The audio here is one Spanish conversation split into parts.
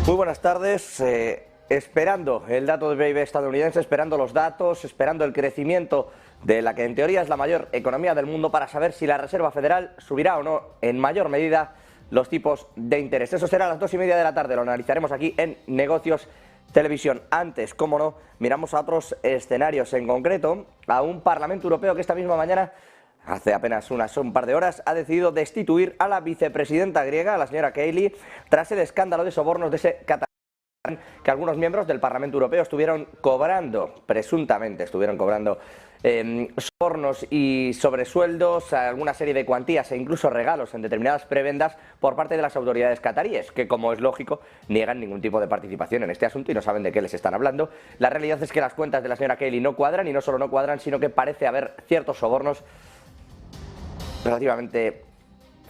Muy buenas tardes. Esperando el dato del PIB estadounidense, esperando los datos, esperando el crecimiento de la que en teoría es la mayor economía del mundo para saber si la Reserva Federal subirá o no en mayor medida los tipos de interés. Eso será a las 2:30 de la tarde, lo analizaremos aquí en Negocios Televisión. Antes, como no, miramos a otros escenarios, en concreto a un Parlamento Europeo que esta misma mañana, hace apenas un par de horas, ha decidido destituir a la vicepresidenta griega, a la señora Kaili, tras el escándalo de sobornos de ese catalán que algunos miembros del Parlamento Europeo estuvieron cobrando, presuntamente estuvieron cobrando sobornos y sobresueldos, alguna serie de cuantías e incluso regalos en determinadas prebendas por parte de las autoridades cataríes, que, como es lógico, niegan ningún tipo de participación en este asunto y no saben de qué les están hablando. La realidad es que las cuentas de la señora Kaili no cuadran, y no solo no cuadran, sino que parece haber ciertos sobornos relativamente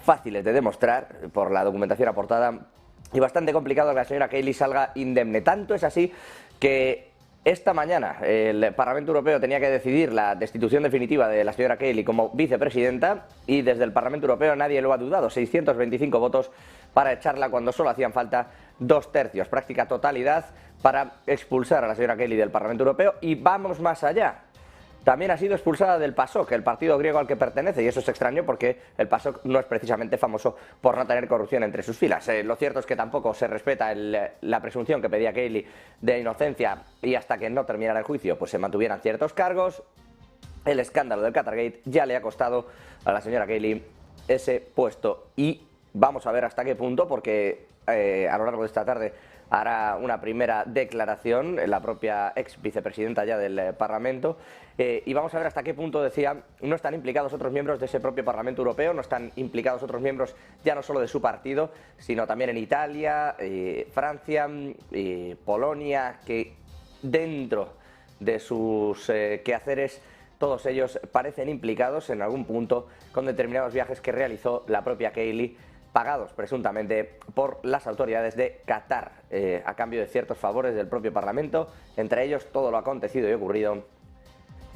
fáciles de demostrar por la documentación aportada y bastante complicado que la señora Kaili salga indemne. Tanto es así que esta mañana el Parlamento Europeo tenía que decidir la destitución definitiva de la señora Kaili como vicepresidenta, y desde el Parlamento Europeo nadie lo ha dudado. 625 votos para echarla cuando solo hacían falta 2/3, práctica totalidad, para expulsar a la señora Kaili del Parlamento Europeo. Y vamos más allá. También ha sido expulsada del PASOK, el partido griego al que pertenece, y eso es extraño porque el PASOK no es precisamente famoso por no tener corrupción entre sus filas. Lo cierto es que tampoco se respeta la presunción que pedía Kaili de inocencia, y hasta que no terminara el juicio pues se mantuvieran ciertos cargos. El escándalo del Qatargate ya le ha costado a la señora Kaili ese puesto, y vamos a ver hasta qué punto, porque a lo largo de esta tarde hará una primera declaración la propia ex vicepresidenta ya del Parlamento, y vamos a ver hasta qué punto, decía, no están implicados otros miembros de ese propio Parlamento Europeo, no están implicados otros miembros ya no solo de su partido, sino también en Italia, Francia, Polonia, que dentro de sus quehaceres todos ellos parecen implicados en algún punto con determinados viajes que realizó la propia Kaili, pagados presuntamente por las autoridades de Qatar, a cambio de ciertos favores del propio Parlamento, entre ellos todo lo acontecido y ocurrido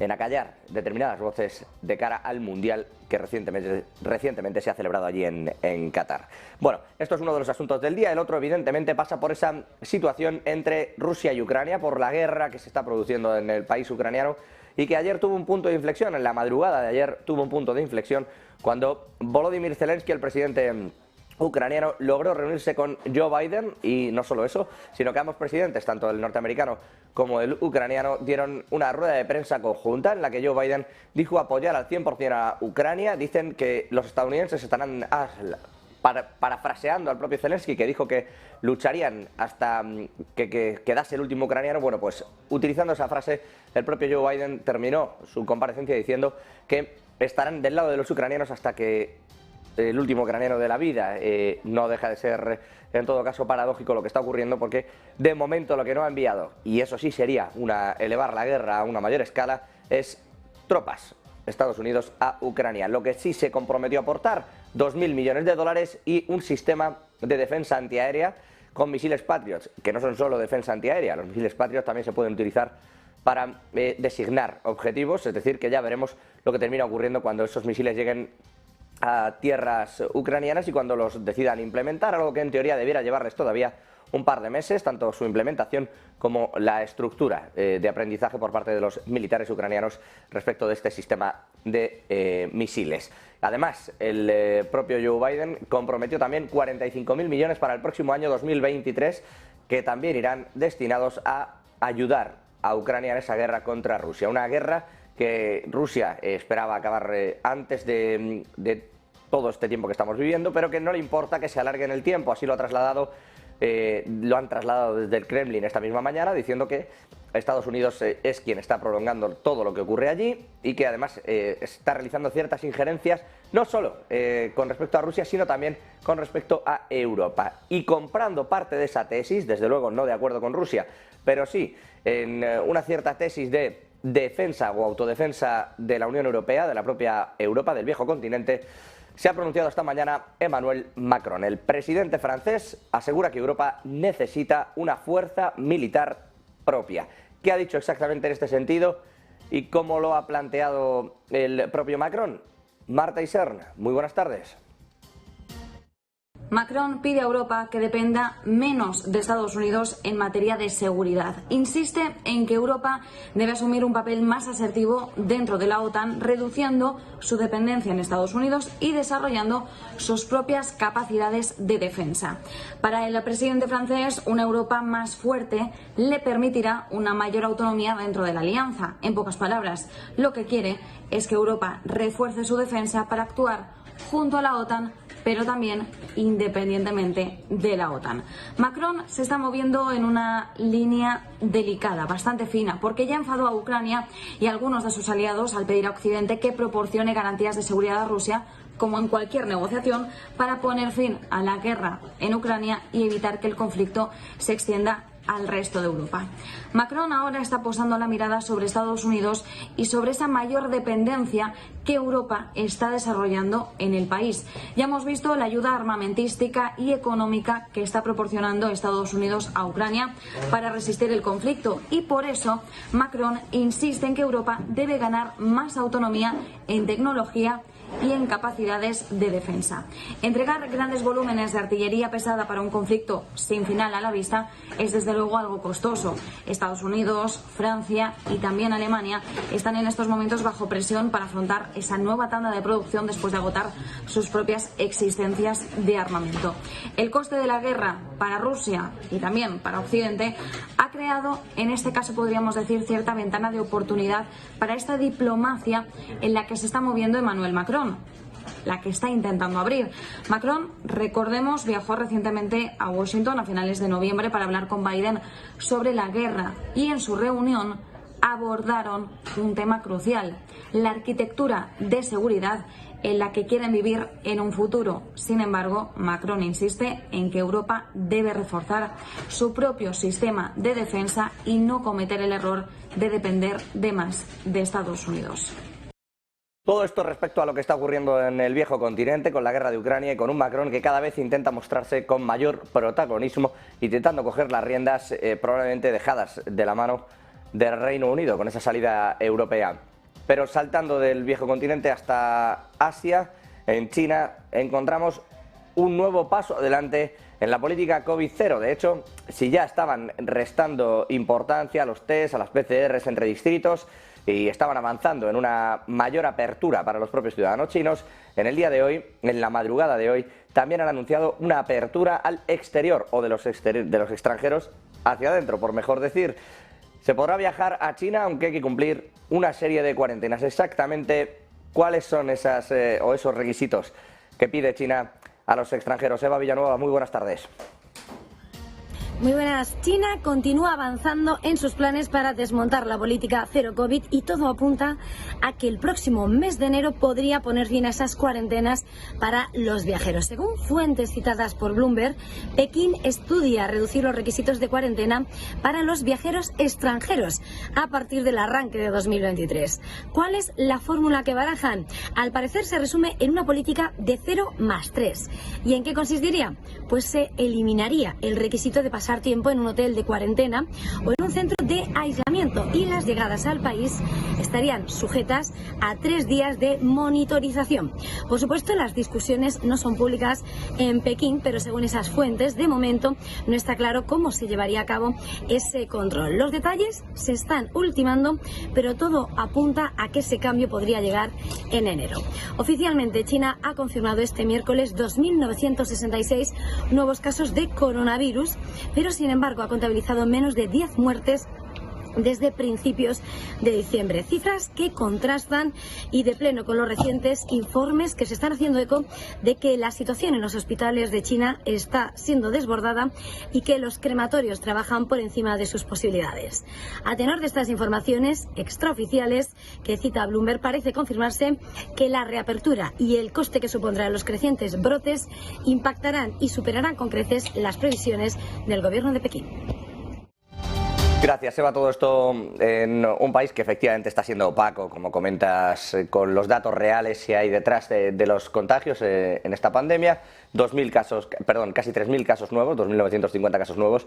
en acallar determinadas voces de cara al Mundial que recientemente se ha celebrado allí en Qatar. Bueno, esto es uno de los asuntos del día. El otro, evidentemente, pasa por esa situación entre Rusia y Ucrania, por la guerra que se está produciendo en el país ucraniano, y que ayer tuvo un punto de inflexión, en la madrugada de ayer tuvo un punto de inflexión, cuando Volodymyr Zelensky, el presidente ucraniano, logró reunirse con Joe Biden, y no solo eso, sino que ambos presidentes, tanto el norteamericano como el ucraniano, dieron una rueda de prensa conjunta en la que Joe Biden dijo apoyar al 100% a Ucrania. Dicen que los estadounidenses estarán parafraseando al propio Zelensky, que dijo que lucharían hasta que quedase el último ucraniano. Bueno, pues utilizando esa frase, el propio Joe Biden terminó su comparecencia diciendo que estarán del lado de los ucranianos hasta que el último ucraniano de la vida. No deja de ser, en todo caso, paradójico lo que está ocurriendo, porque de momento lo que no ha enviado, y eso sí sería elevar la guerra a una mayor escala, es tropas Estados Unidos a Ucrania. Lo que sí se comprometió a aportar, 2.000 millones de dólares y un sistema de defensa antiaérea con misiles Patriot, que no son solo defensa antiaérea, los misiles Patriot también se pueden utilizar para designar objetivos, es decir, que ya veremos lo que termina ocurriendo cuando esos misiles lleguen a tierras ucranianas y cuando los decidan implementar, algo que en teoría debiera llevarles todavía un par de meses, tanto su implementación como la estructura de aprendizaje por parte de los militares ucranianos respecto de este sistema de misiles. Además, el propio Joe Biden comprometió también 45.000 millones para el próximo año 2023, que también irán destinados a ayudar a Ucrania en esa guerra contra Rusia. Una guerra que Rusia esperaba acabar antes de todo este tiempo que estamos viviendo, pero que no le importa que se alargue en el tiempo. Así lo han trasladado desde el Kremlin esta misma mañana, diciendo que Estados Unidos es quien está prolongando todo lo que ocurre allí, y que además está realizando ciertas injerencias, no solo con respecto a Rusia, sino también con respecto a Europa, y comprando parte de esa tesis, desde luego no de acuerdo con Rusia, pero sí en una cierta tesis de defensa o autodefensa de la Unión Europea, de la propia Europa, del viejo continente. Se ha pronunciado esta mañana Emmanuel Macron. El presidente francés asegura que Europa necesita una fuerza militar propia. ¿Qué ha dicho exactamente en este sentido y cómo lo ha planteado el propio Macron? Marta Isern, muy buenas tardes. Macron pide a Europa que dependa menos de Estados Unidos en materia de seguridad. Insiste en que Europa debe asumir un papel más asertivo dentro de la OTAN, reduciendo su dependencia en Estados Unidos y desarrollando sus propias capacidades de defensa. Para el presidente francés, una Europa más fuerte le permitirá una mayor autonomía dentro de la alianza. En pocas palabras, lo que quiere es que Europa refuerce su defensa para actuar junto a la OTAN, pero también independientemente de la OTAN. Macron se está moviendo en una línea delicada, bastante fina, porque ya enfadó a Ucrania y a algunos de sus aliados al pedir a Occidente que proporcione garantías de seguridad a Rusia, como en cualquier negociación, para poner fin a la guerra en Ucrania y evitar que el conflicto se extienda al resto de Europa. Macron ahora está posando la mirada sobre Estados Unidos y sobre esa mayor dependencia que Europa está desarrollando en el país. Ya hemos visto la ayuda armamentística y económica que está proporcionando Estados Unidos a Ucrania para resistir el conflicto, y por eso Macron insiste en que Europa debe ganar más autonomía en tecnología y en capacidades de defensa. Entregar grandes volúmenes de artillería pesada para un conflicto sin final a la vista es desde luego algo costoso. Estados Unidos, Francia y también Alemania están en estos momentos bajo presión para afrontar esa nueva tanda de producción después de agotar sus propias existencias de armamento. El coste de la guerra para Rusia y también para Occidente ha creado, en este caso podríamos decir, cierta ventana de oportunidad para esta diplomacia en la que se está moviendo Emmanuel Macron, la que está intentando abrir. Macron, recordemos, viajó recientemente a Washington a finales de noviembre para hablar con Biden sobre la guerra, y en su reunión abordaron un tema crucial: la arquitectura de seguridad en la que quieren vivir en un futuro. Sin embargo, Macron insiste en que Europa debe reforzar su propio sistema de defensa y no cometer el error de depender de más de Estados Unidos. Todo esto respecto a lo que está ocurriendo en el viejo continente con la guerra de Ucrania y con un Macron que cada vez intenta mostrarse con mayor protagonismo, intentando coger las riendas probablemente dejadas de la mano del Reino Unido con esa salida europea. Pero saltando del viejo continente hasta Asia, en China encontramos un nuevo paso adelante en la política COVID-0. De hecho, si ya estaban restando importancia a los test, a las PCRs entre distritos, y estaban avanzando en una mayor apertura para los propios ciudadanos chinos, en el día de hoy, en la madrugada de hoy, también han anunciado una apertura al exterior, o de los extranjeros hacia adentro, por mejor decir. Se podrá viajar a China, aunque hay que cumplir una serie de cuarentenas. Exactamente cuáles son esos requisitos que pide China a los extranjeros. Eva Villanueva, muy buenas tardes. Muy buenas. China continúa avanzando en sus planes para desmontar la política cero COVID, y todo apunta a que el próximo mes de enero podría poner fin a esas cuarentenas para los viajeros. Según fuentes citadas por Bloomberg, Pekín estudia reducir los requisitos de cuarentena para los viajeros extranjeros a partir del arranque de 2023. ¿Cuál es la fórmula que barajan? Al parecer se resume en una política de 0+3. ¿Y en qué consistiría? Pues se eliminaría el requisito de pasar tiempo en un hotel de cuarentena o en un centro de aislamiento, y las llegadas al país estarían sujetas a 3 días de monitorización. Por supuesto, las discusiones no son públicas en Pekín, pero según esas fuentes, de momento no está claro cómo se llevaría a cabo ese control. Los detalles se están ultimando, pero todo apunta a que ese cambio podría llegar en enero. Oficialmente, China ha confirmado este miércoles 2.966 nuevos casos de coronavirus, pero sin embargo ha contabilizado menos de 10 muertes desde principios de diciembre, cifras que contrastan y de pleno con los recientes informes que se están haciendo eco de que la situación en los hospitales de China está siendo desbordada y que los crematorios trabajan por encima de sus posibilidades. A tenor de estas informaciones extraoficiales que cita Bloomberg, parece confirmarse que la reapertura y el coste que supondrán los crecientes brotes impactarán y superarán con creces las previsiones del gobierno de Pekín. Gracias, Eva. Todo esto en un país que efectivamente está siendo opaco, como comentas, con los datos reales que hay detrás de los contagios en esta pandemia. 2.000 casos, casi 3.000 casos nuevos, 2.950 casos nuevos,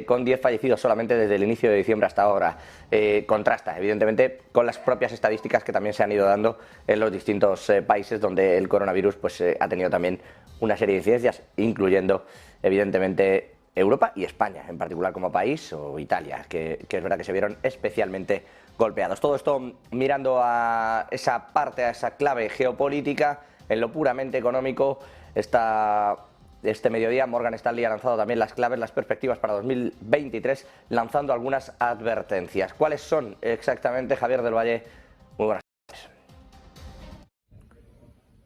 con 10 fallecidos solamente desde el inicio de diciembre hasta ahora. Contrasta, evidentemente, con las propias estadísticas que también se han ido dando en los distintos países donde el coronavirus ha tenido también una serie de incidencias, incluyendo evidentemente Europa y España en particular como país, o Italia, que es verdad que se vieron especialmente golpeados. Todo esto mirando a esa parte, a esa clave geopolítica. En lo puramente económico, este mediodía Morgan Stanley ha lanzado también las claves, las perspectivas para 2023, lanzando algunas advertencias. ¿Cuáles son exactamente, Javier del Valle? Muy buenas tardes.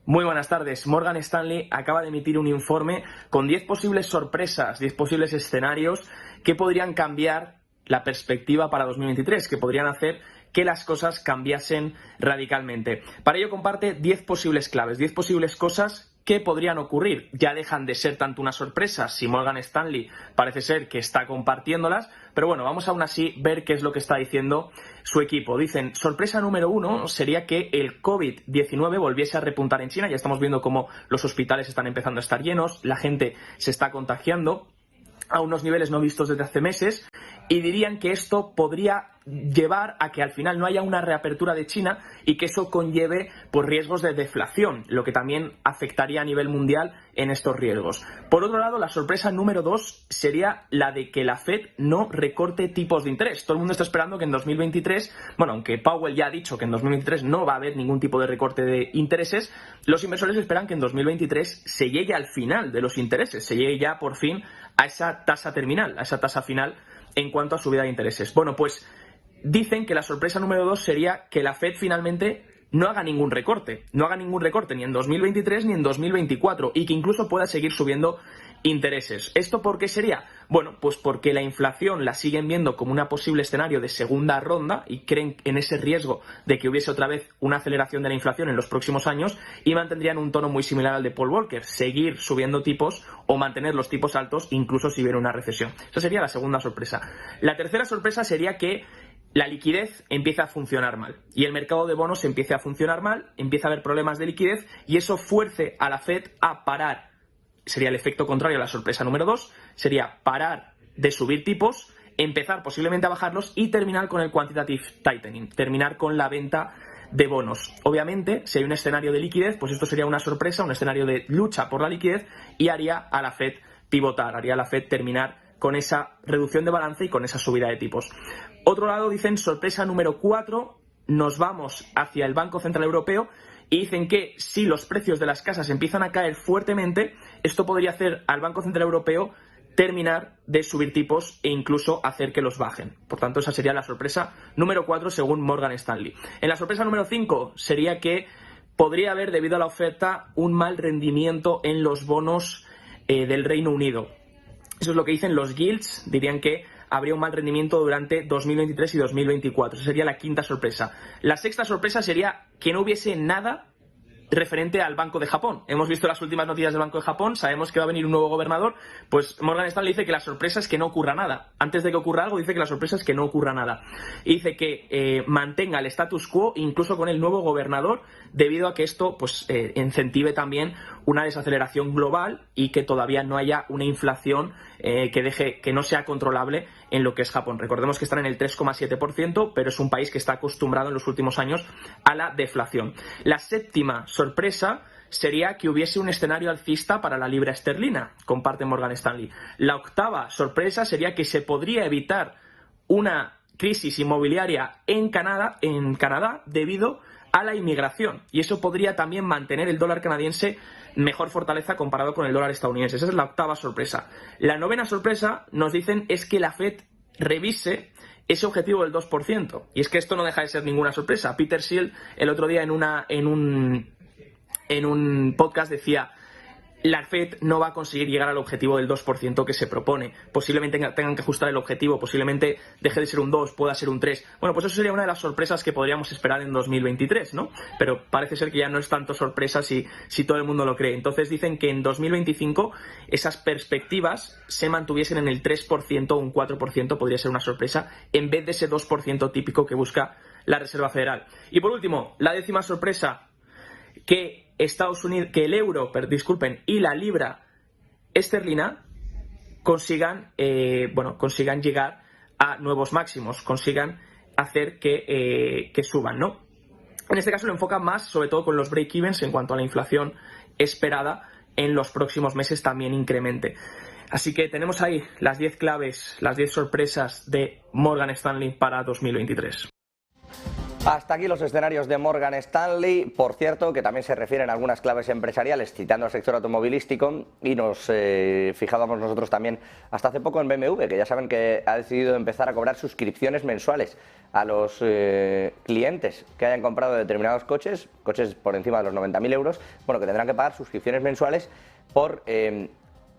Muy buenas tardes. Morgan Stanley acaba de emitir un informe con 10 posibles sorpresas, 10 posibles escenarios que podrían cambiar la perspectiva para 2023, que podrían hacer que las cosas cambiasen radicalmente. Para ello comparte 10 posibles claves, 10 posibles cosas que podrían ocurrir. Ya dejan de ser tanto una sorpresa si Morgan Stanley parece ser que está compartiéndolas, pero bueno, vamos aún así ver qué es lo que está diciendo su equipo. Dicen, sorpresa número 1 sería que el COVID-19 volviese a repuntar en China. Ya estamos viendo cómo los hospitales están empezando a estar llenos, la gente se está contagiando a unos niveles no vistos desde hace meses, y dirían que esto podría llevar a que al final no haya una reapertura de China y que eso conlleve pues, riesgos de deflación, lo que también afectaría a nivel mundial en estos riesgos. Por otro lado, la sorpresa número 2 sería la de que la Fed no recorte tipos de interés. Todo el mundo está esperando que en 2023, bueno, aunque Powell ya ha dicho que en 2023 no va a haber ningún tipo de recorte de intereses, los inversores esperan que en 2023 se llegue al final de los intereses, se llegue ya por fin a esa tasa terminal, a esa tasa final en cuanto a subida de intereses. Bueno, pues dicen que la sorpresa número 2 sería que la Fed finalmente no haga ningún recorte ni en 2023 ni en 2024 y que incluso pueda seguir subiendo intereses. ¿Esto por qué sería? Bueno, pues porque la inflación la siguen viendo como un posible escenario de segunda ronda y creen en ese riesgo de que hubiese otra vez una aceleración de la inflación en los próximos años y mantendrían un tono muy similar al de Paul Volcker, seguir subiendo tipos o mantener los tipos altos incluso si hubiera una recesión. Esa sería la segunda sorpresa. La tercera sorpresa sería que la liquidez empieza a funcionar mal y el mercado de bonos empieza a funcionar mal, empieza a haber problemas de liquidez y eso fuerce a la Fed a parar. Sería el efecto contrario a la sorpresa número 2, sería parar de subir tipos, empezar posiblemente a bajarlos y terminar con el quantitative tightening, terminar con la venta de bonos. Obviamente, si hay un escenario de liquidez, pues esto sería una sorpresa, un escenario de lucha por la liquidez y haría a la Fed pivotar, haría a la Fed terminar con esa reducción de balance y con esa subida de tipos. Otro lado, dicen, sorpresa número 4, nos vamos hacia el Banco Central Europeo y dicen que si los precios de las casas empiezan a caer fuertemente, esto podría hacer al Banco Central Europeo terminar de subir tipos e incluso hacer que los bajen. Por tanto, esa sería la sorpresa número 4 según Morgan Stanley. En la sorpresa número 5 sería que podría haber, debido a la oferta, un mal rendimiento en los bonos del Reino Unido. Eso es lo que dicen los yields, dirían que habría un mal rendimiento durante 2023 y 2024. Esa sería la quinta sorpresa. La sexta sorpresa sería que no hubiese nada referente al Banco de Japón. Hemos visto las últimas noticias del Banco de Japón, sabemos que va a venir un nuevo gobernador, pues Morgan Stanley dice que la sorpresa es que no ocurra nada. Antes de que ocurra algo, dice que la sorpresa es que no ocurra nada. Y dice que mantenga el status quo incluso con el nuevo gobernador, debido a que esto pues incentive también una desaceleración global y que todavía no haya una inflación que no sea controlable en lo que es Japón. Recordemos que están en el 3,7%, pero es un país que está acostumbrado en los últimos años a la deflación. La séptima sorpresa sería que hubiese un escenario alcista para la libra esterlina, comparte Morgan Stanley. La octava sorpresa sería que se podría evitar una crisis inmobiliaria en Canadá debido a la inmigración, y eso podría también mantener el dólar canadiense mejor fortaleza comparado con el dólar estadounidense. Esa es la octava sorpresa. La novena sorpresa, nos dicen, es que la Fed revise ese objetivo del 2%. Y es que esto no deja de ser ninguna sorpresa. Peter Thiel el otro día en un podcast decía: la Fed no va a conseguir llegar al objetivo del 2% que se propone. Posiblemente tengan que ajustar el objetivo, posiblemente deje de ser un 2, pueda ser un 3. Bueno, pues eso sería una de las sorpresas que podríamos esperar en 2023, ¿no? Pero parece ser que ya no es tanto sorpresa si todo el mundo lo cree. Entonces dicen que en 2025 esas perspectivas se mantuviesen en el 3% o un 4%, podría ser una sorpresa, en vez de ese 2% típico que busca la Reserva Federal. Y por último, la décima sorpresa, que el euro, y la libra esterlina consigan llegar a nuevos máximos, consigan hacer que suban, ¿no? En este caso lo enfocan más, sobre todo con los break-evens en cuanto a la inflación esperada en los próximos meses también incremente. Así que tenemos ahí las 10 claves, las 10 sorpresas de Morgan Stanley para 2023. Hasta aquí los escenarios de Morgan Stanley, por cierto, que también se refieren a algunas claves empresariales, citando al sector automovilístico, y nos fijábamos nosotros también hasta hace poco en BMW, que ya saben que ha decidido empezar a cobrar suscripciones mensuales a los clientes que hayan comprado determinados coches por encima de los 90.000 euros, bueno, que tendrán que pagar suscripciones mensuales por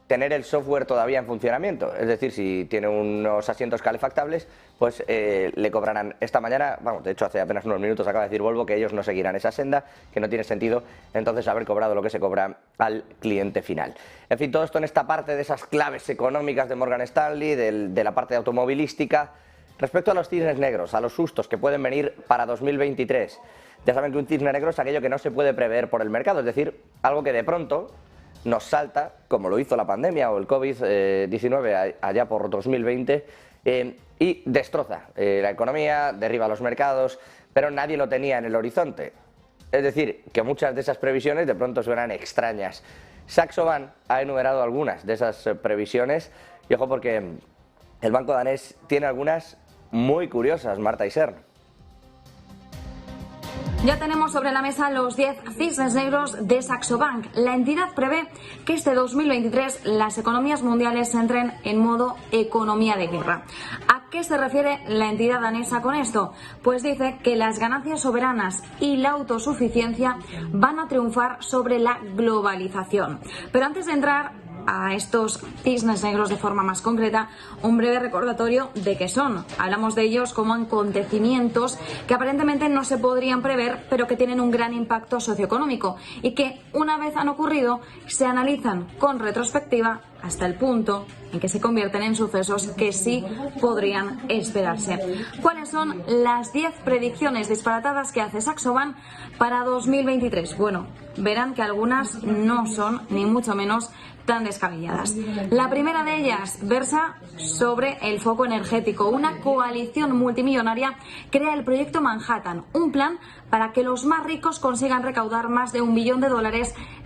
tener el software todavía en funcionamiento. Es decir, si tiene unos asientos calefactables, pues le cobrarán esta mañana, vamos, de hecho hace apenas unos minutos acaba de decir Volvo que ellos no seguirán esa senda, que no tiene sentido entonces haber cobrado lo que se cobra al cliente final. En fin, todo esto en esta parte de esas claves económicas de Morgan Stanley, de la parte automovilística. Respecto a los cisnes negros, a los sustos que pueden venir para 2023, ya saben que un cisne negro es aquello que no se puede prever por el mercado, es decir, algo que de pronto nos salta, como lo hizo la pandemia o el COVID-19 allá por 2020, y destroza la economía, derriba los mercados, pero nadie lo tenía en el horizonte. Es decir, que muchas de esas previsiones de pronto suenan extrañas. Saxo Bank ha enumerado algunas de esas previsiones, y ojo porque el banco danés tiene algunas muy curiosas, Marta Isern. Ya tenemos sobre la mesa los 10 cisnes negros de Saxo Bank. La entidad prevé que este 2023 las economías mundiales entren en modo economía de guerra. ¿A qué se refiere la entidad danesa con esto? Pues dice que las ganancias soberanas y la autosuficiencia van a triunfar sobre la globalización. Pero antes de entrar a estos cisnes negros de forma más concreta, un breve recordatorio de qué son. Hablamos de ellos como acontecimientos que aparentemente no se podrían prever, pero que tienen un gran impacto socioeconómico y que, una vez han ocurrido, se analizan con retrospectiva hasta el punto en que se convierten en sucesos que sí podrían esperarse. ¿Cuáles son las 10 predicciones disparatadas que hace Saxo Bank para 2023? Bueno, verán que algunas no son ni mucho menos tan descabelladas. La primera de ellas versa sobre el foco energético. Una coalición multimillonaria crea el proyecto Manhattan, un plan para que los más ricos consigan recaudar más de $1 billón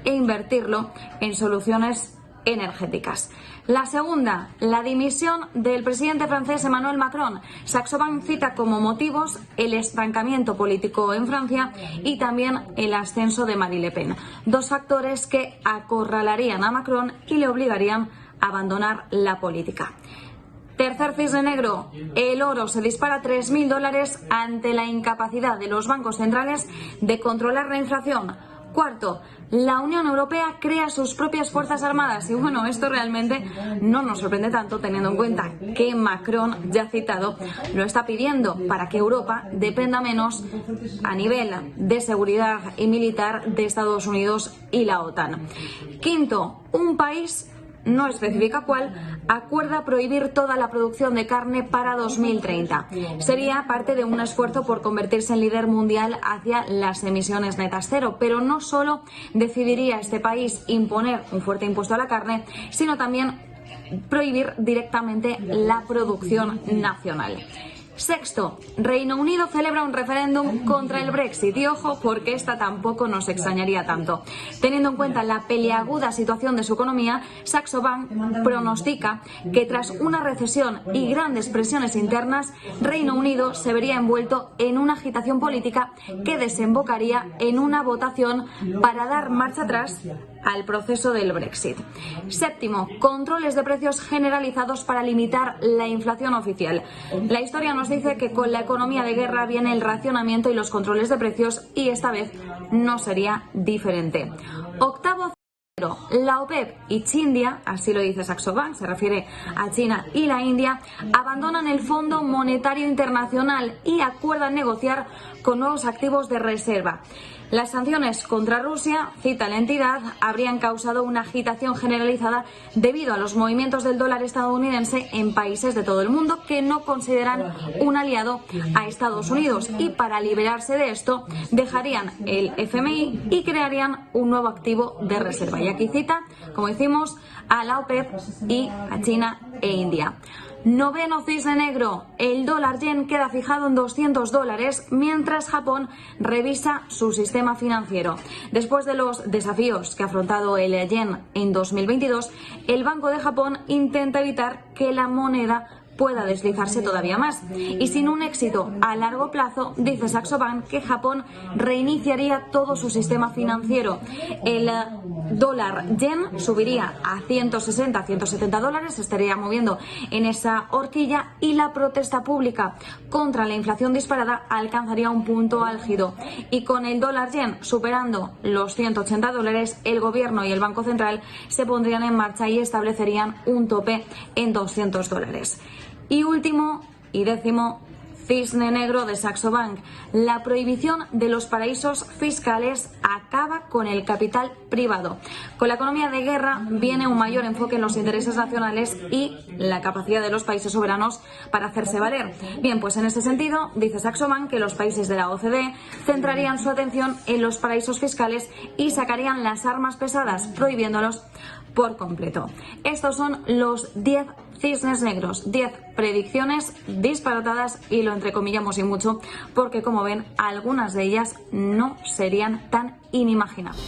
e invertirlo en soluciones energéticas. La segunda, la dimisión del presidente francés Emmanuel Macron. Saxo Bank cita como motivos el estancamiento político en Francia y también el ascenso de Marine Le Pen. Dos factores que acorralarían a Macron y le obligarían a abandonar la política. Tercer cisne negro, el oro se dispara a $3.000 ante la incapacidad de los bancos centrales de controlar la inflación. Cuarto, la Unión Europea crea sus propias fuerzas armadas y bueno, esto realmente no nos sorprende tanto teniendo en cuenta que Macron, ya citado, lo está pidiendo para que Europa dependa menos a nivel de seguridad y militar de Estados Unidos y la OTAN. Quinto, un país, no especifica cuál, acuerda prohibir toda la producción de carne para 2030. Sería parte de un esfuerzo por convertirse en líder mundial hacia las emisiones netas cero, pero no solo decidiría este país imponer un fuerte impuesto a la carne, sino también prohibir directamente la producción nacional. Sexto, Reino Unido celebra un referéndum contra el Brexit y ojo porque esta tampoco nos extrañaría tanto. Teniendo en cuenta la peliaguda situación de su economía, Saxo Bank pronostica que tras una recesión y grandes presiones internas, Reino Unido se vería envuelto en una agitación política que desembocaría en una votación para dar marcha atrás al proceso del Brexit. Séptimo, controles de precios generalizados para limitar la inflación oficial. La historia nos dice que con la economía de guerra viene el racionamiento y los controles de precios y esta vez no sería diferente. Octavo, la OPEP y Chindia, así lo dice Saxo Bank, se refiere a China y la India, abandonan el Fondo Monetario Internacional y acuerdan negociar con nuevos activos de reserva. Las sanciones contra Rusia, cita la entidad, habrían causado una agitación generalizada debido a los movimientos del dólar estadounidense en países de todo el mundo que no consideran un aliado a Estados Unidos y para liberarse de esto dejarían el FMI y crearían un nuevo activo de reserva. Y aquí cita, como decimos, a la OPEP y a China e India. Noveno cisne negro, el dólar yen queda fijado en $200, mientras Japón revisa su sistema financiero. Después de los desafíos que ha afrontado el yen en 2022, el Banco de Japón intenta evitar que la moneda pueda deslizarse todavía más. Y sin un éxito a largo plazo, dice Saxo Bank que Japón reiniciaría todo su sistema financiero. El dólar yen subiría a 160 a 170 dólares, se estaría moviendo en esa horquilla, y la protesta pública contra la inflación disparada alcanzaría un punto álgido. Y con el dólar yen superando los 180 dólares, el gobierno y el Banco Central se pondrían en marcha y establecerían un tope en 200 dólares. Y último y décimo cisne negro de Saxo Bank. La prohibición de los paraísos fiscales acaba con el capital privado. Con la economía de guerra viene un mayor enfoque en los intereses nacionales y la capacidad de los países soberanos para hacerse valer. Bien, pues en ese sentido, dice Saxo Bank que los países de la OCDE centrarían su atención en los paraísos fiscales y sacarían las armas pesadas, prohibiéndolos por completo. Estos son los 10 cisnes negros, 10 predicciones disparatadas, y lo entrecomillamos y mucho, porque como ven, algunas de ellas no serían tan inimaginables.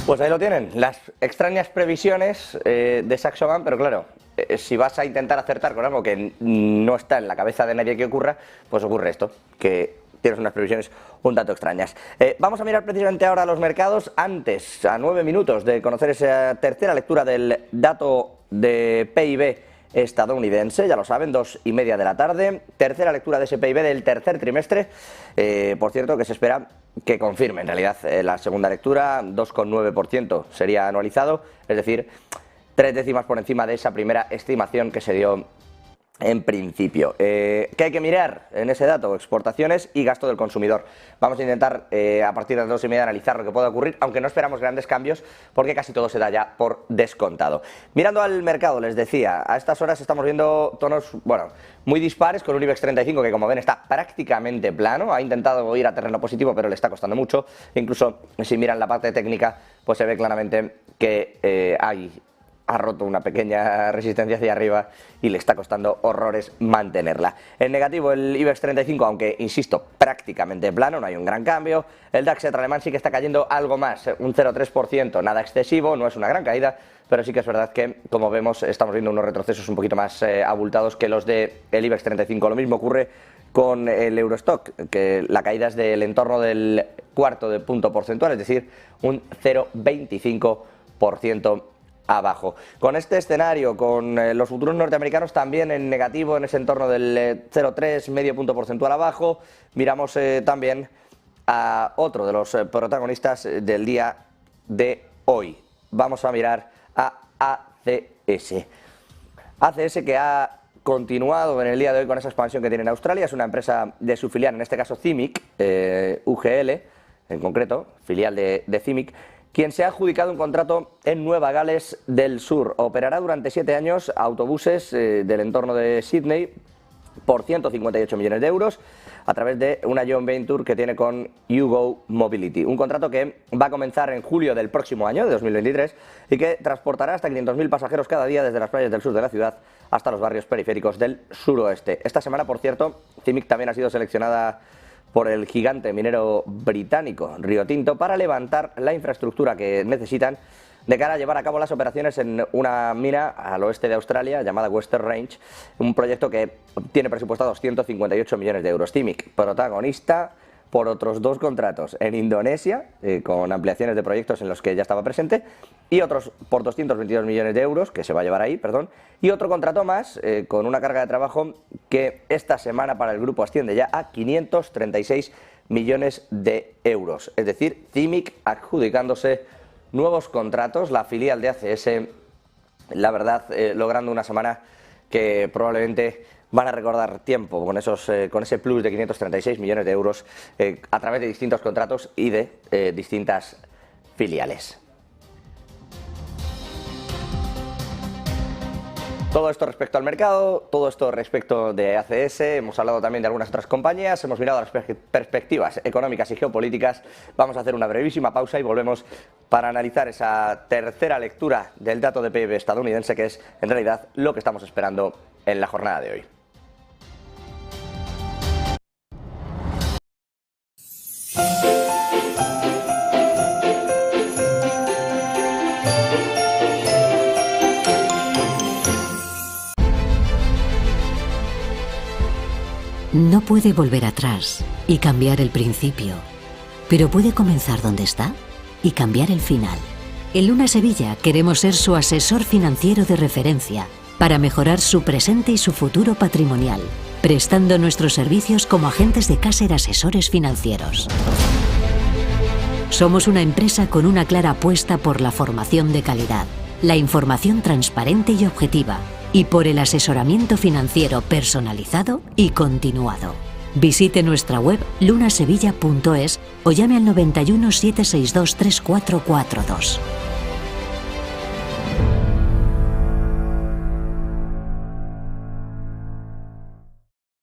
Pues ahí lo tienen, las extrañas previsiones de Saxo Bank, pero claro, si vas a intentar acertar con algo que no está en la cabeza de nadie que ocurra, pues ocurre esto, que tienes unas previsiones un tanto extrañas. Vamos a mirar precisamente ahora los mercados, antes, a 9 minutos de conocer esa tercera lectura del dato de PIB estadounidense, ya lo saben, 2:30 de la tarde, tercera lectura de ese PIB del tercer trimestre, por cierto, que se espera que confirme en realidad la segunda lectura, 2,9% sería anualizado, es decir, 3 décimas por encima de esa primera estimación que se dio en principio. ¿Qué hay que mirar en ese dato? Exportaciones y gasto del consumidor. Vamos a intentar a partir de las 2:30 analizar lo que pueda ocurrir, aunque no esperamos grandes cambios porque casi todo se da ya por descontado. Mirando al mercado, les decía, a estas horas estamos viendo tonos, bueno, muy dispares, con un IBEX 35 que, como ven, está prácticamente plano. Ha intentado ir a terreno positivo, pero le está costando mucho. Incluso si miran la parte técnica, pues se ve claramente que ha roto una pequeña resistencia hacia arriba y le está costando horrores mantenerla. En negativo el IBEX 35, aunque insisto, prácticamente plano, no hay un gran cambio. El DAX alemán sí que está cayendo algo más, un 0,3%, nada excesivo, no es una gran caída, pero sí que es verdad que, como vemos, estamos viendo unos retrocesos un poquito más abultados que los del IBEX 35. Lo mismo ocurre con el Eurostock, que la caída es del entorno del cuarto de punto porcentual, es decir, un 0,25% abajo. Con este escenario, con los futuros norteamericanos también en negativo, en ese entorno del 0,3, medio punto porcentual abajo, miramos también a otro de los protagonistas del día de hoy. Vamos a mirar a ACS. ACS, que ha continuado en el día de hoy con esa expansión que tiene en Australia, es una empresa de su filial, en este caso CIMIC, UGL en concreto, filial de CIMIC, quien se ha adjudicado un contrato en Nueva Gales del Sur. Operará durante 7 años autobuses del entorno de Sydney por 158 millones de euros a través de una joint venture que tiene con YouGo Mobility. Un contrato que va a comenzar en julio del próximo año, de 2023, y que transportará hasta 500.000 pasajeros cada día desde las playas del sur de la ciudad hasta los barrios periféricos del suroeste. Esta semana, por cierto, CIMIC también ha sido seleccionada por el gigante minero británico Rio Tinto para levantar la infraestructura que necesitan de cara a llevar a cabo las operaciones en una mina al oeste de Australia llamada Western Range, un proyecto que tiene presupuestados 158 millones de euros. CIMIC, protagonista por otros 2 contratos en Indonesia, con ampliaciones de proyectos en los que ya estaba presente, y otros por 222 millones de euros, que se va a llevar ahí, y otro contrato más, con una carga de trabajo que esta semana para el grupo asciende ya a 536 millones de euros. Es decir, CIMIC adjudicándose nuevos contratos, la filial de ACS, la verdad, logrando una semana que probablemente van a recordar tiempo con ese plus de 536 millones de euros a través de distintos contratos y de distintas filiales. Todo esto respecto al mercado, todo esto respecto de ACS, hemos hablado también de algunas otras compañías, hemos mirado las perspectivas económicas y geopolíticas. Vamos a hacer una brevísima pausa y volvemos para analizar esa tercera lectura del dato de PIB estadounidense, que es en realidad lo que estamos esperando en la jornada de hoy. No puede volver atrás y cambiar el principio, pero puede comenzar donde está y cambiar el final. En Luna Sevilla queremos ser su asesor financiero de referencia para mejorar su presente y su futuro patrimonial, prestando nuestros servicios como agentes de Caser Asesores Financieros. Somos una empresa con una clara apuesta por la formación de calidad, la información transparente y objetiva, y por el asesoramiento financiero personalizado y continuado. Visite nuestra web lunasevilla.es o llame al 91 762 3442.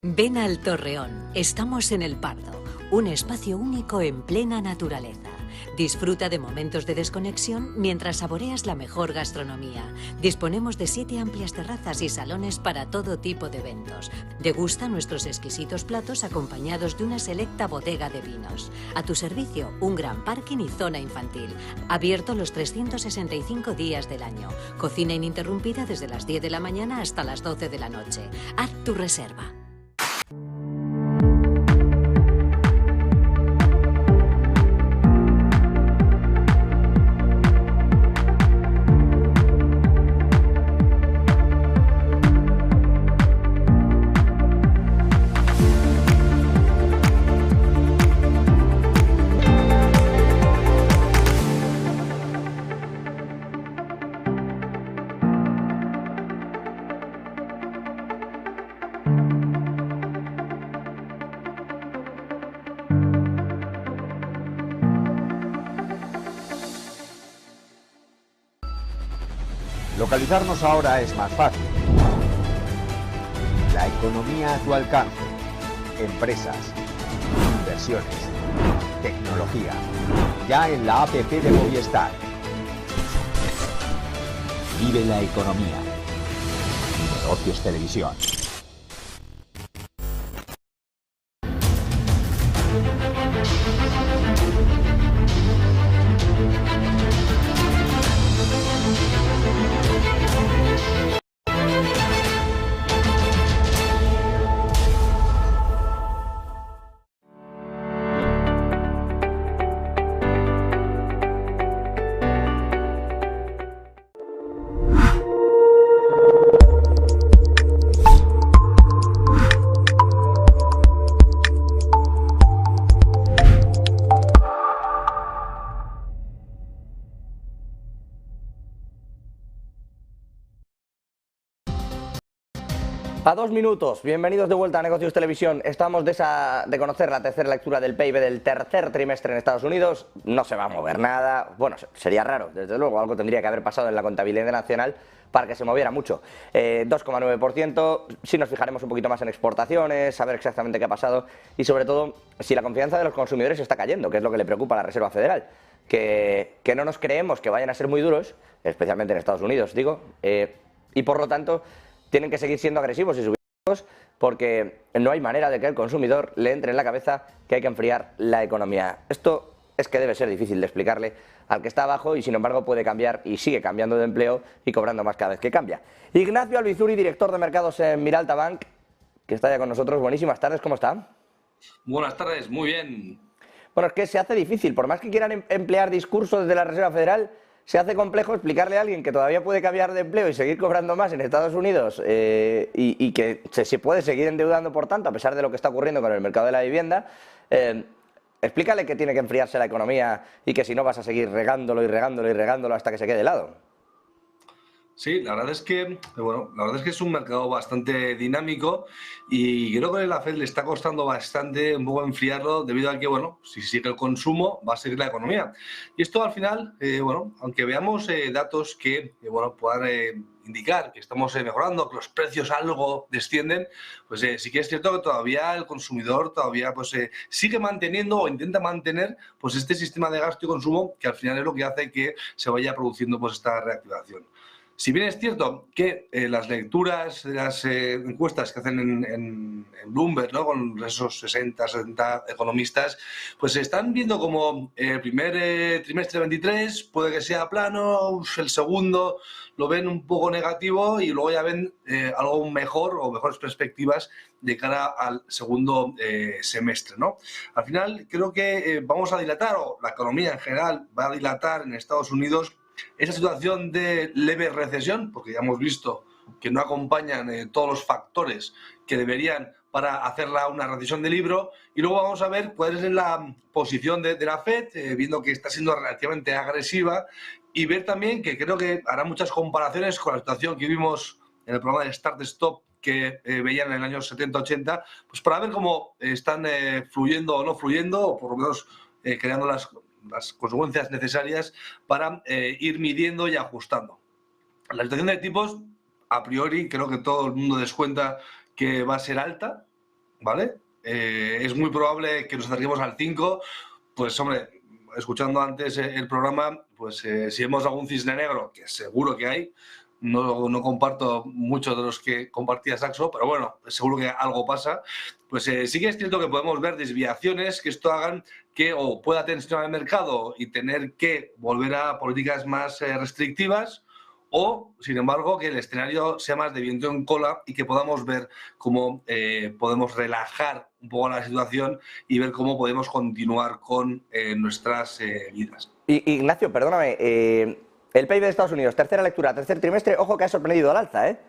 Ven al Torreón. Estamos en El Pardo, un espacio único en plena naturaleza. Disfruta de momentos de desconexión mientras saboreas la mejor gastronomía. Disponemos de 7 amplias terrazas y salones para todo tipo de eventos. Degusta nuestros exquisitos platos acompañados de una selecta bodega de vinos. A tu servicio, un gran parking y zona infantil. Abierto los 365 días del año. Cocina ininterrumpida desde las 10 de la mañana hasta las 12 de la noche. Haz tu reserva. Localizarnos ahora es más fácil. La economía a tu alcance. Empresas, inversiones, tecnología. Ya en la app de Movistar. Vive la economía. Negocios Televisión. A 2 minutos, bienvenidos de vuelta a Negocios Televisión. Estamos de conocer la tercera lectura del PIB del tercer trimestre en Estados Unidos. No se va a mover nada, bueno, sería raro, desde luego, algo tendría que haber pasado en la contabilidad nacional para que se moviera mucho. 2,9%, si nos fijaremos un poquito más en exportaciones, saber exactamente qué ha pasado y sobre todo si la confianza de los consumidores está cayendo, que es lo que le preocupa a la Reserva Federal. Que no nos creemos que vayan a ser muy duros, especialmente en Estados Unidos, digo, y por lo tanto tienen que seguir siendo agresivos y subirlos porque no hay manera de que el consumidor le entre en la cabeza que hay que enfriar la economía. Esto es que debe ser difícil de explicarle al que está abajo y sin embargo puede cambiar y sigue cambiando de empleo y cobrando más cada vez que cambia. Ignacio Albizuri, director de mercados en Miralta Bank, que está ya con nosotros. Buenísimas tardes, ¿cómo está? Buenas tardes, muy bien. Bueno, es que se hace difícil, por más que quieran emplear discursos desde la Reserva Federal, se hace complejo explicarle a alguien que todavía puede cambiar de empleo y seguir cobrando más en Estados Unidos y que se puede seguir endeudando por tanto, a pesar de lo que está ocurriendo con el mercado de la vivienda. Explícale que tiene que enfriarse la economía y que si no vas a seguir regándolo y regándolo y regándolo hasta que se quede helado. Sí, la verdad es que, bueno, la verdad es que es un mercado bastante dinámico y creo que a la Fed le está costando bastante un poco enfriarlo debido a que, bueno, si sigue el consumo, va a seguir la economía. Y esto al final, bueno, aunque veamos datos que, bueno, puedan indicar que estamos mejorando, que los precios algo descienden, pues sí que es cierto que todavía el consumidor todavía pues sigue manteniendo o intenta mantener pues este sistema de gasto y consumo que al final es lo que hace que se vaya produciendo pues esta reactivación. Si bien es cierto que las lecturas de las encuestas que hacen en Bloomberg, ¿no?, con esos 60, 70 economistas, pues se están viendo como el primer trimestre 23 puede que sea plano, el segundo lo ven un poco negativo y luego ya ven algo mejor o mejores perspectivas de cara al segundo semestre, ¿no? Al final creo que vamos a dilatar, o la economía en general va a dilatar en Estados Unidos esa situación de leve recesión, porque ya hemos visto que no acompañan todos los factores que deberían para hacerla una recesión de libro, y luego vamos a ver cuál es la posición de la Fed, viendo que está siendo relativamente agresiva, y ver también que creo que hará muchas comparaciones con la situación que vimos en el programa de Start Stop que veían en el año 70-80, pues para ver cómo están fluyendo o no fluyendo, o por lo menos creando las consecuencias necesarias para ir midiendo y ajustando. La situación de tipos, a priori, creo que todo el mundo descuenta que va a ser alta, ¿vale? Es muy probable que nos acerquemos al 5, pues hombre, escuchando antes el programa, pues si vemos algún cisne negro, que seguro que hay, no comparto muchos de los que compartía Saxo, pero bueno, seguro que algo pasa, pues sí que es cierto que podemos ver desviaciones que esto hagan que o pueda tensionar el mercado y tener que volver a políticas más restrictivas, o, sin embargo, que el escenario sea más de viento en cola y que podamos ver cómo podemos relajar un poco la situación y ver cómo podemos continuar con nuestras vidas. Ignacio, perdóname, el PIB de Estados Unidos, tercera lectura, tercer trimestre, ojo que ha sorprendido al alza,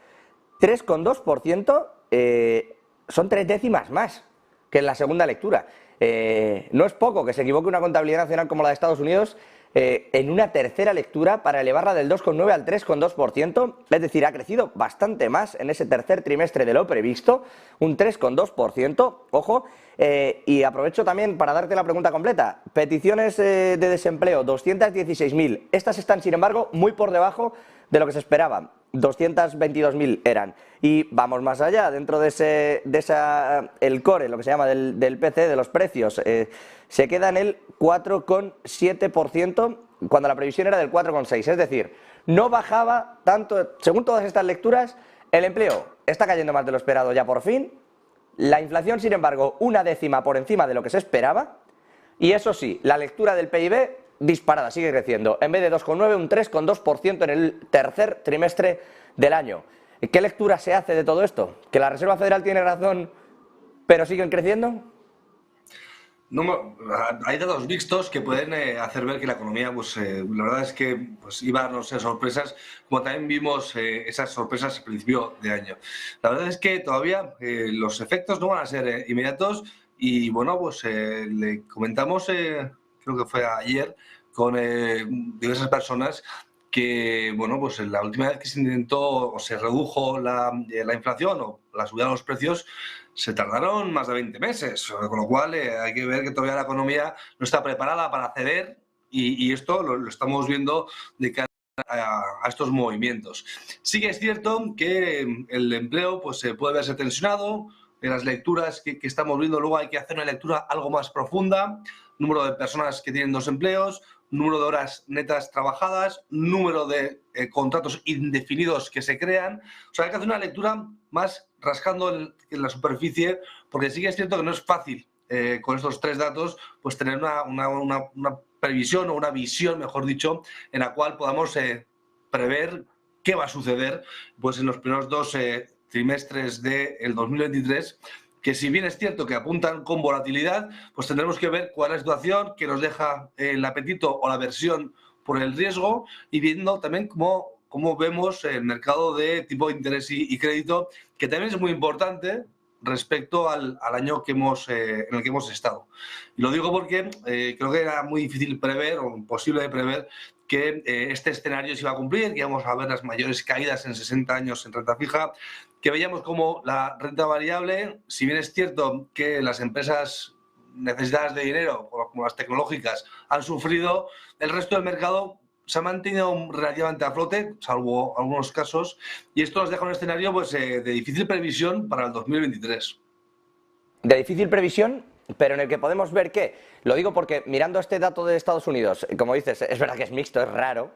3,2%, son 3 décimas más que en la segunda lectura. No es poco que se equivoque una contabilidad nacional como la de Estados Unidos en una tercera lectura para elevarla del 2,9 al 3,2%, es decir, ha crecido bastante más en ese tercer trimestre de lo previsto, un 3,2%, ojo, y aprovecho también para darte la pregunta completa. Peticiones de desempleo, 216.000, estas están sin embargo muy por debajo de lo que se esperaba, 222.000 eran. Y vamos más allá, dentro de el core, lo que se llama del PC, de los precios, se queda en el 4,7% cuando la previsión era del 4,6%. Es decir, no bajaba tanto, según todas estas lecturas, el empleo está cayendo más de lo esperado ya por fin, la inflación, sin embargo, una décima por encima de lo que se esperaba, y eso sí, la lectura del PIB disparada, sigue creciendo, en vez de 2,9, un 3,2% en el tercer trimestre del año. ¿Qué lectura se hace de todo esto? ¿Que la Reserva Federal tiene razón, pero siguen creciendo? No, hay datos mixtos que pueden hacer ver que la economía, pues la verdad es que pues, iba a darnos sorpresas, como también vimos esas sorpresas al principio de año. La verdad es que todavía los efectos no van a ser inmediatos y bueno, pues le comentamos, creo que fue ayer, con diversas personas que, bueno, pues la última vez que se intentó o se redujo la inflación o la subida de los precios, se tardaron más de 20 meses, con lo cual hay que ver que todavía la economía no está preparada para ceder y esto lo estamos viendo de cara a estos movimientos. Sí que es cierto que el empleo pues, puede verse tensionado, en las lecturas que estamos viendo luego hay que hacer una lectura algo más profunda, número de personas que tienen 2 empleos, número de horas netas trabajadas, número de contratos indefinidos que se crean. O sea, hay que hacer una lectura más rascando en la superficie, porque sí que es cierto que no es fácil con estos 3 datos pues tener una previsión o una visión, mejor dicho, en la cual podamos prever qué va a suceder pues en los primeros 2 trimestres del 2023, que si bien es cierto que apuntan con volatilidad, pues tendremos que ver cuál es la situación que nos deja el apetito o la aversión por el riesgo y viendo también cómo vemos el mercado de tipo de interés y crédito, que también es muy importante respecto al año en el que hemos estado. Y lo digo porque creo que era muy difícil prever o imposible de prever que este escenario se iba a cumplir, que íbamos a ver las mayores caídas en 60 años en renta fija, que veíamos como la renta variable, si bien es cierto que las empresas necesitadas de dinero, como las tecnológicas, han sufrido, el resto del mercado se ha mantenido relativamente a flote, salvo algunos casos, y esto nos deja un escenario pues, de difícil previsión para el 2023. De difícil previsión, pero en el que podemos ver que, lo digo porque mirando este dato de Estados Unidos, como dices, es verdad que es mixto, es raro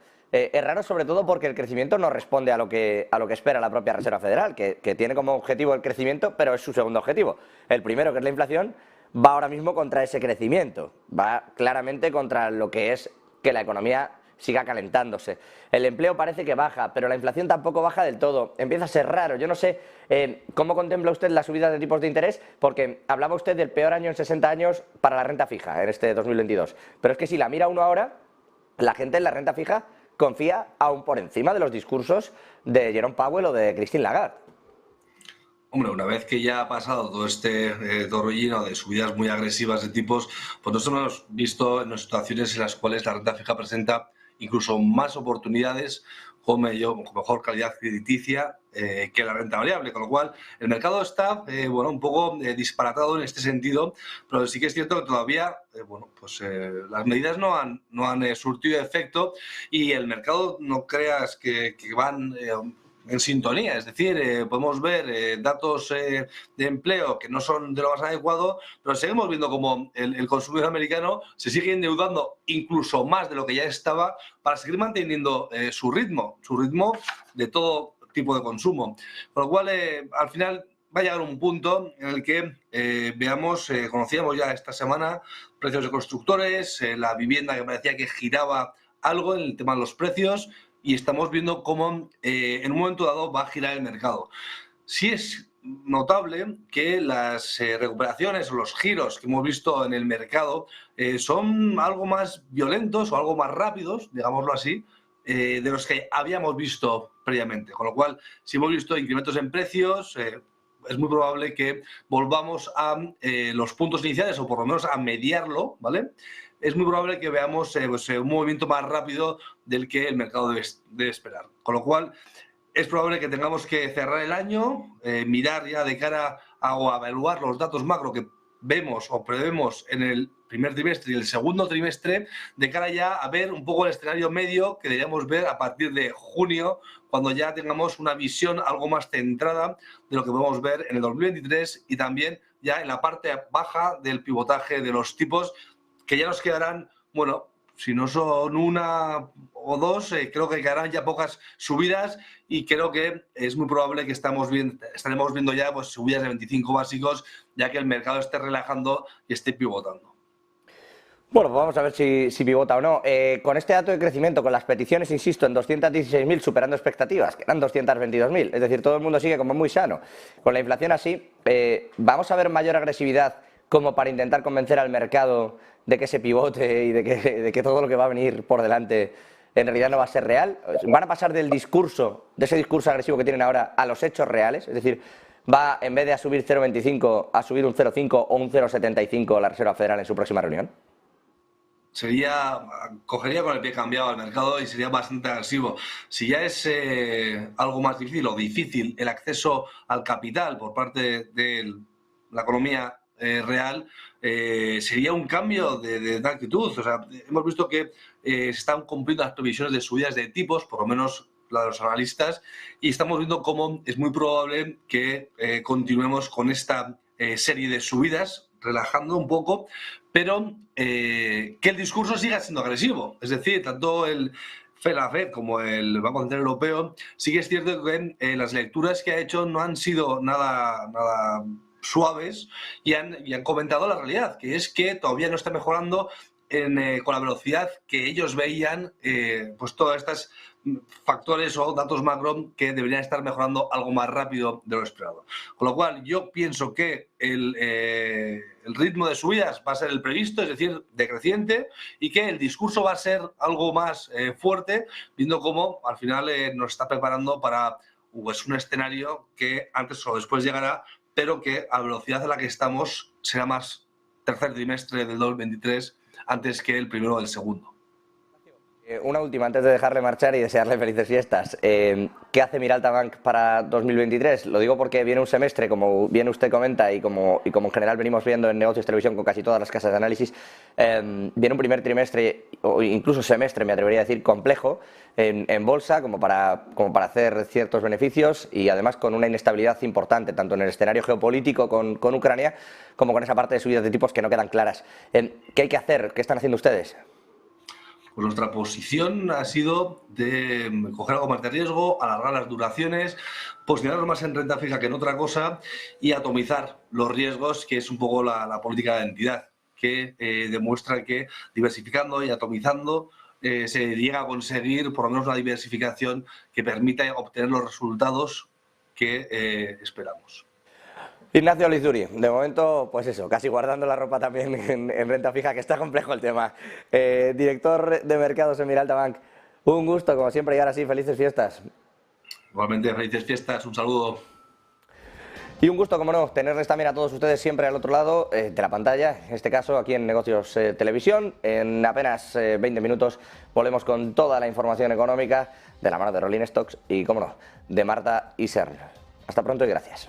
sobre todo porque el crecimiento no responde a lo que espera la propia Reserva Federal, que tiene como objetivo el crecimiento, pero es su segundo objetivo. El primero, que es la inflación, va ahora mismo contra ese crecimiento, va claramente contra lo que es que la economía siga calentándose. El empleo parece que baja, pero la inflación tampoco baja del todo. Empieza a ser raro. Yo no sé cómo contempla usted la subida de tipos de interés, porque hablaba usted del peor año en 60 años para la renta fija en este 2022. Pero es que si la mira uno ahora, la gente en la renta fija confía aún por encima de los discursos de Jerome Powell o de Christine Lagarde. Hombre, una vez que ya ha pasado todo este torbellino de subidas muy agresivas de tipos, pues nos hemos visto en situaciones en las cuales la renta fija presenta incluso más oportunidades con mejor calidad crediticia que la renta variable, con lo cual el mercado está un poco disparatado en este sentido, pero sí que es cierto que todavía las medidas no han surtido efecto y el mercado no creas que van en sintonía, es decir, podemos ver datos de empleo que no son de lo más adecuado, pero seguimos viendo como el consumidor americano se sigue endeudando incluso más de lo que ya estaba para seguir manteniendo su ritmo de todo tipo de consumo. Con lo cual, al final va a llegar un punto en el que conocíamos ya esta semana precios de constructores, la vivienda que parecía que giraba algo en el tema de los precios, y estamos viendo cómo en un momento dado va a girar el mercado. Sí es notable que las recuperaciones o los giros que hemos visto en el mercado son algo más violentos o algo más rápidos, digámoslo así, de los que habíamos visto previamente. Con lo cual, si hemos visto incrementos en precios, es muy probable que volvamos a los puntos iniciales o por lo menos a mediarlo, ¿vale? Es muy probable que veamos un movimiento más rápido del que el mercado debe esperar. Con lo cual, es probable que tengamos que cerrar el año, mirar ya de cara a evaluar los datos macro que vemos o prevemos en el primer trimestre y el segundo trimestre, de cara ya a ver un poco el escenario medio que deberíamos ver a partir de junio, cuando ya tengamos una visión algo más centrada de lo que podemos ver en el 2023 y también ya en la parte baja del pivotaje de los tipos, que ya nos quedarán, si no son una o dos, creo que quedarán ya pocas subidas y creo que es muy probable que estaremos viendo ya subidas de 25 básicos, ya que el mercado esté relajando y esté pivotando. Bueno, pues vamos a ver si pivota o no. Con este dato de crecimiento, con las peticiones, insisto, en 216.000, superando expectativas, que eran 222.000, es decir, todo el mundo sigue como muy sano. Con la inflación así, ¿vamos a ver mayor agresividad como para intentar convencer al mercado de que se pivote y de que todo lo que va a venir por delante en realidad no va a ser real? ¿Van a pasar de ese discurso agresivo que tienen ahora a los hechos reales? Es decir, ¿va en vez de a subir 0,25 a subir un 0,5 o un 0,75 la Reserva Federal en su próxima reunión? Cogería con el pie cambiado al mercado y sería bastante agresivo. Si ya es algo más difícil el acceso al capital por parte de la economía real, sería un cambio de actitud. O sea, hemos visto que se están cumpliendo las previsiones de subidas de tipos, por lo menos la de los analistas, y estamos viendo cómo es muy probable que continuemos con esta serie de subidas, relajando un poco, pero que el discurso siga siendo agresivo. Es decir, tanto la Fed como el Banco Central Europeo, sí que es cierto que las lecturas que ha hecho no han sido nada suaves y han comentado la realidad, que es que todavía no está mejorando con la velocidad que ellos veían todas estas factores o datos macro que deberían estar mejorando algo más rápido de lo esperado. Con lo cual, yo pienso que el ritmo de subidas va a ser el previsto, es decir, decreciente, y que el discurso va a ser algo más fuerte, viendo cómo al final nos está preparando para un escenario que antes o después llegará, pero que a la velocidad a la que estamos será más tercer trimestre del 2023 antes que el primero o el segundo. Una última antes de dejarle marchar y desearle felices fiestas. ¿Qué hace Miralta Bank para 2023? Lo digo porque viene un semestre, como bien usted comenta y como en general venimos viendo en Negocios Televisión con casi todas las casas de análisis, viene un primer trimestre o incluso semestre, me atrevería a decir, complejo en bolsa como para hacer ciertos beneficios y además con una inestabilidad importante, tanto en el escenario geopolítico con Ucrania como con esa parte de subidas de tipos que no quedan claras. ¿Qué hay que hacer? ¿Qué están haciendo ustedes? Pues nuestra posición ha sido de coger algo más de riesgo, alargar las duraciones, posicionarnos más en renta fija que en otra cosa y atomizar los riesgos, que es un poco la política de la entidad, que demuestra que diversificando y atomizando se llega a conseguir por lo menos una diversificación que permita obtener los resultados que esperamos. Ignacio Lizuri, de momento, pues eso, casi guardando la ropa también en renta fija, que está complejo el tema. Director de mercados en Miralta Bank, un gusto, como siempre, y ahora sí, felices fiestas. Igualmente, felices fiestas, un saludo. Y un gusto, como no, tenerles también a todos ustedes siempre al otro lado de la pantalla, en este caso aquí en Negocios Televisión. En apenas 20 minutos volvemos con toda la información económica de la mano de Rolling Stocks y, como no, de Marta Isern. Hasta pronto y gracias.